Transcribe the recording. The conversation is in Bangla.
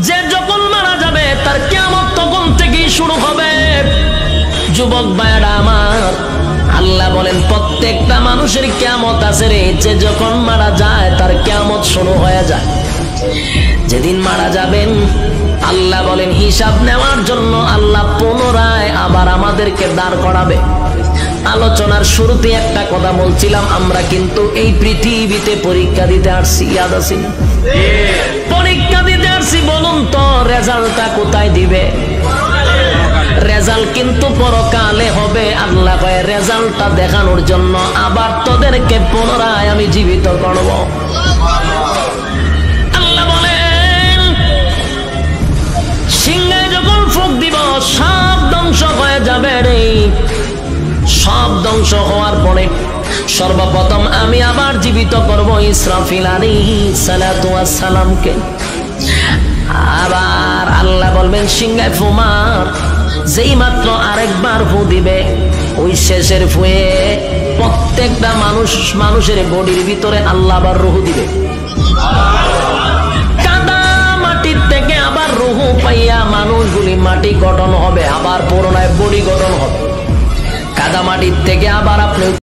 যে যখন মারা যাবে তার কিয়ামত তখন থেকেই শুরু হবে। যুবক ভাইরা আমার, আল্লাহ বলেন প্রত্যেকটা মানুষের কিয়ামত আছে রে। যে যখন মারা যায় তার কিয়ামত শুরু হয়ে যায়। যেদিন মারা যাবেন আল্লাহ বলেন হিসাব নেওয়ার জন্য আল্লাহ পুনরায় আবার আমাদেরকে দাঁড় করাবে। আলোচনার শুরুতে একটা কথা বলছিলাম, আমরা কিন্তু এই পৃথিবীতে পরীক্ষা দিতে আসছি, ইয়াদ আছে? পরীক্ষা দিতে আসছি। বলুন তো রেজাল্টটা কোথায় দিবে? রেজাল্ট কিন্তু পরকালে হবে। আল্লাহ কয় রেজাল্টটা দেখানোর জন্য আবার তোদেরকে পুনরায় আমি জীবিত করব। আল্লাহ বলেন সিংহে যখন ফুঁক দিব সব ধ্বংস হয়ে যাবে রে। সব ধ্বংস হওয়ার পরে সর্বপ্রথম আমি আবার জীবিত করব ইসরাফিল আলাইহিস সালাতু ওয়াস সালামকে। আবার আল্লাহ বলবেন সিংহে ফু মার। যেই মাত্র আরেকবার ফু দিবে ওই শেষের ফুয়ে প্রত্যেকটা মানুষের বডির ভিতরে আল্লাহ আবার রূহ দিবে। কাদা মাটির থেকে আবার রূহ পাইয়া মানুষগুলি মাটি গঠন হবে, আবার পুনরায় বডি গঠন হবে। কাদা মাটির থেকে আবার আপনি